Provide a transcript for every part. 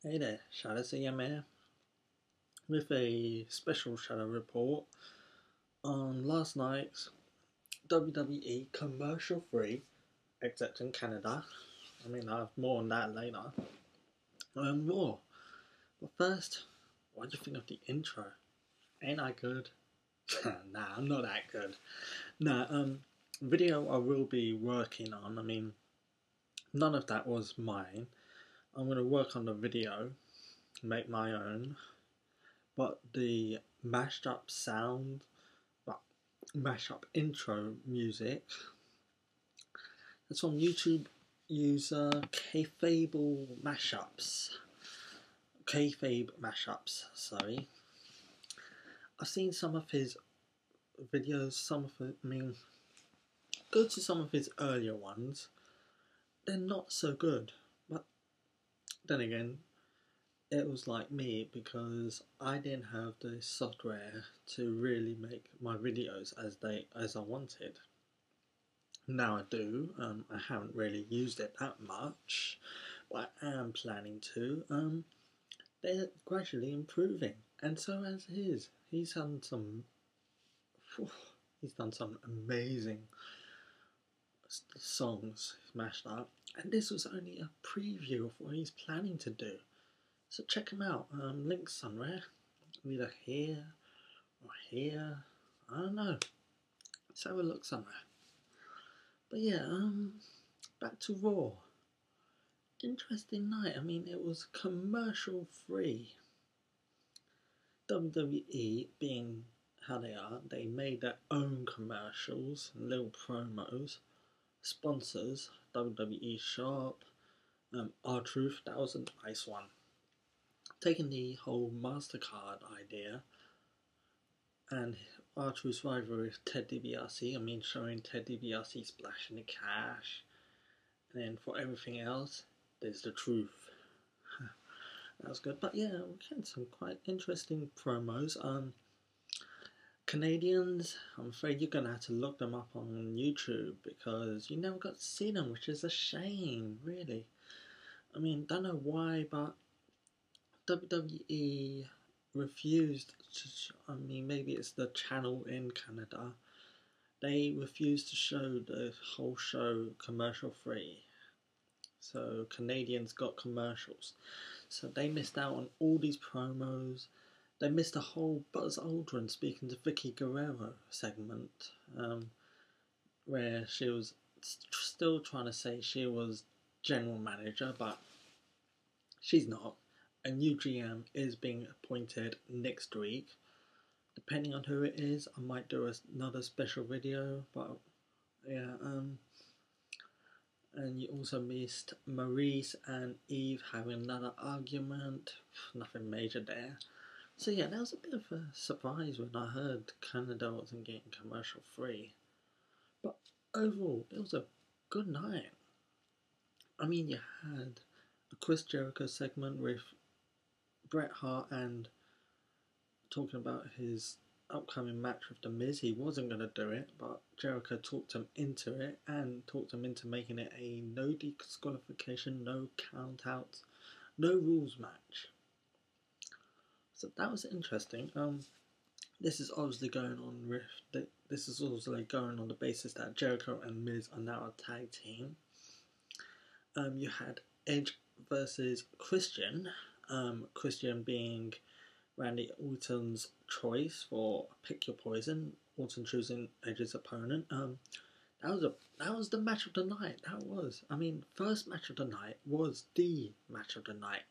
Hey there, ShadowCM here, with a special Shadow report on last night's WWE commercial free, except in Canada. I'll have more on that later. Raw. But first, what do you think of the intro? Ain't I good? Nah, I'm not that good. Video I will be working on. None of that was mine. I'm going to work on the video, make my own. But the mashed up sound, mashup intro music, it's from YouTube user Kayfabe Mashups. Sorry, I've seen some of his videos. Go to some of his earlier ones. They're not so good, but then again, it was like me because I didn't have the software to really make my videos as I wanted. Now I do. I haven't really used it that much, but I am planning to. They're gradually improving, and so has his. He's done some amazing songs mashed up, and this was only a preview of what he's planning to do. So check him out. Links somewhere, either here or here. I don't know. Let's have a look somewhere. But yeah, back to Raw. Interesting night. It was commercial free. WWE, being how they are, they made their own commercials and little promos. Sponsors, WWE Shop, R-Truth, that was a nice one. Taking the whole MasterCard idea and R-Truth's rivalry with Ted DiBiase, showing Ted DiBiase splashing the cash. And then for everything else, there's the truth. That was good. But yeah, we had some quite interesting promos. Canadians, I'm afraid you're going to have to look them up on YouTube because you never got to see them, which is a shame, really. Don't know why, but WWE refused to, maybe it's the channel in Canada. They refused to show the whole show commercial free. So Canadians got commercials. So they missed out on all these promos. They missed a whole Buzz Aldrin speaking to Vicky Guerrero segment, where she was still trying to say she was general manager, but she's not. A new GM is being appointed next week. Depending on who it is, I might do another special video, but yeah, and you also missed Maurice and Eve having another argument. Nothing major there. So yeah, that was a bit of a surprise when I heard Canada wasn't getting commercial free. But overall, it was a good night. You had a Chris Jericho segment with Bret Hart and talking about his upcoming match with The Miz. He wasn't going to do it, but Jericho talked him into it and talked him into making it a no disqualification, no count out, no rules match. So that was interesting. This is obviously going on the basis that Jericho and Miz are now a tag team. You had Edge versus Christian. Christian being Randy Orton's choice for Pick Your Poison. Orton choosing Edge's opponent. That was the match of the night. That was. First match of the night was the match of the night.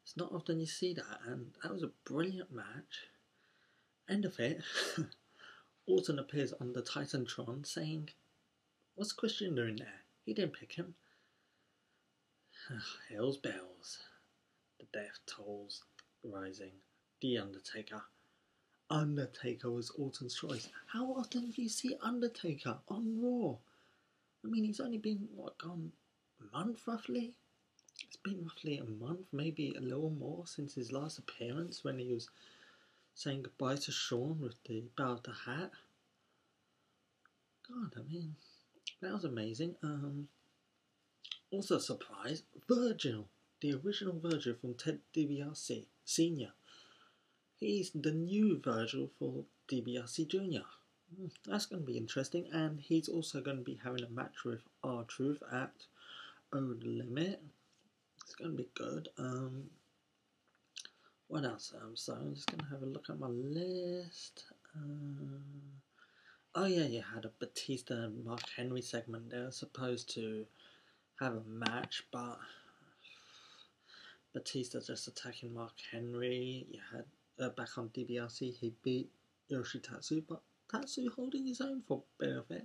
It's not often you see that, and that was a brilliant match. End of it. Orton appears on the Titantron saying, "What's Christian doing there? He didn't pick him." Hell's bells. The death tolls rising. The Undertaker. Undertaker was Orton's choice. How often do you see Undertaker on Raw? He's only been, gone a month roughly? It's been roughly a month, maybe a little more, since his last appearance when he was saying goodbye to Shawn with the bow of the hat. God, that was amazing. Also surprised, Virgil, the original Virgil from Ted DiBiase Senior. He's the new Virgil for DiBiase Junior. That's going to be interesting, and he's also going to be having a match with R-Truth at Over the Limit. It's going to be good. What else? So I'm just going to have a look at my list. Oh yeah, you had a Batista and Mark Henry segment. They were supposed to have a match, but Batista just attacking Mark Henry. You had back on DiBiase, he beat Yoshitatsu, but Tatsu holding his own for a bit of it.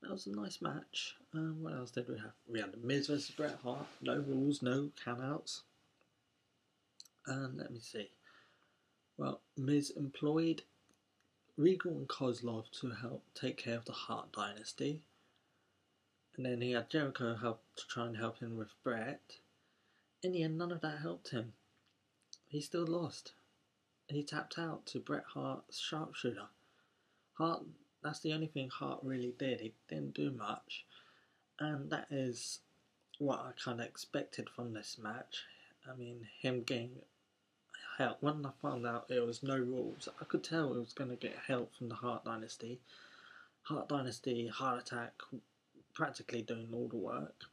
That was a nice match. What else did we have? We had The Miz vs Bret Hart. No rules, no countouts. And let me see. Well, Miz employed Regal and Kozlov to help take care of the Hart Dynasty. And then he had Jericho help to try and help him with Bret. In the end, none of that helped him. He still lost. He tapped out to Bret Hart's sharpshooter. Hart, that's the only thing Hart really did. He didn't do much. And that is what I kind of expected from this match. I mean, him getting help. When I found out it was no rules, I could tell it was going to get help from the Hart Dynasty. Hart Dynasty, Heart Attack, practically doing all the work.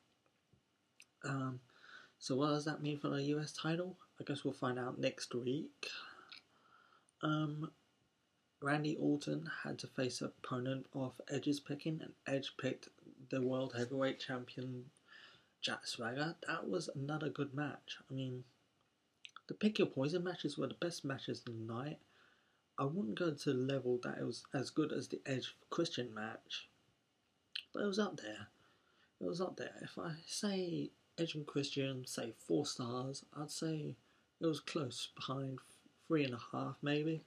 So what does that mean for the US title? I guess we'll find out next week. Randy Orton had to face an opponent of Edge's picking, and Edge picked the World Heavyweight Champion Jack Swagger. That was another good match. I mean, the Pick Your Poison matches were the best matches of the night. I wouldn't go to the level that it was as good as the Edge Christian match, but it was up there. It was up there. If I say Edge and Christian, say 4 stars, I'd say it was close behind 3.5 maybe.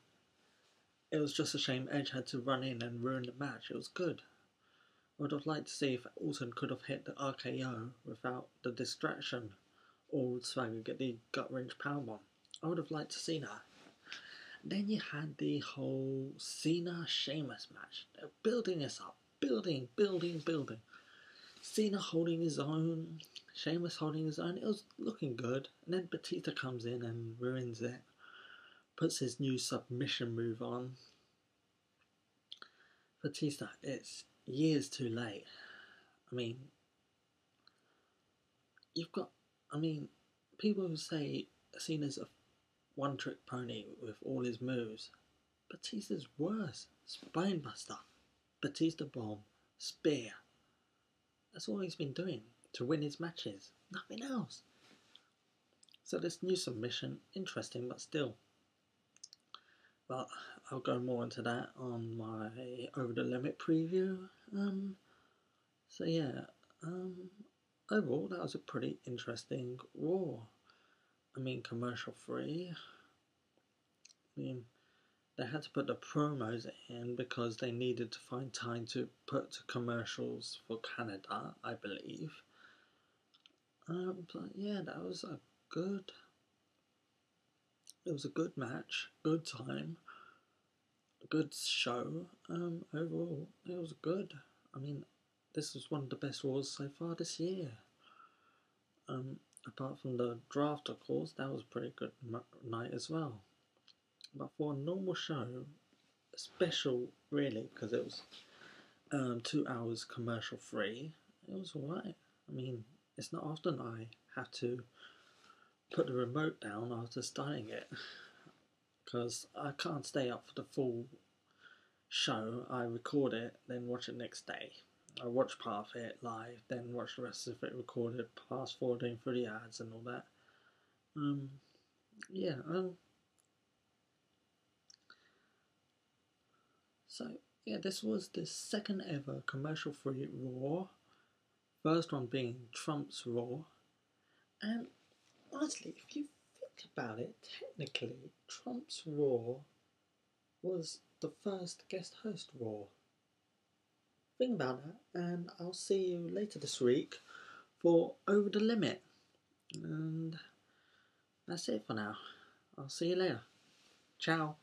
It was just a shame Edge had to run in and ruin the match. It was good. I would have liked to see if Orton could have hit the RKO without the distraction, or would Swagger get the gut wrench powerbomb. I would have liked to see that. Then you had the whole Cena-Sheamus match. They're building this up. Building. Cena holding his own, Sheamus holding his own. It was looking good. And then Batista comes in and ruins it. Puts his new submission move on. Batista, it's years too late. I mean, people who say Cena's a one-trick pony with all his moves. Batista's worse. Spinebuster, Batista bomb, spear. That's all he's been doing to win his matches. Nothing else. So this new submission, interesting, but still. But I'll go more into that on my Over the Limit preview. So yeah, overall that was a pretty interesting Raw. I mean, commercial free. I mean, they had to put the promos in because they needed to find time to put to commercials for Canada, I believe. But yeah, that was a good. It was a good match, good time, a good show. Overall, it was good. I mean, this was one of the best Raws so far this year. Apart from the draft, of course, that was a pretty good night as well. But for a normal show, special really, because it was 2 hours commercial free, it was alright. I mean, it's not often I have to put the remote down after starting it, because I can't stay up for the full show. I record it, then watch it next day. I watch part of it live, then watch the rest of it recorded, fast forwarding through the ads and all that. So yeah, this was the second ever commercial free Raw. First one being Trump's Raw. And honestly, if you think about it, technically Trump's Raw was the first guest host Raw. Think about that, and I'll see you later this week for Over the Limit. And that's it for now. I'll see you later. Ciao.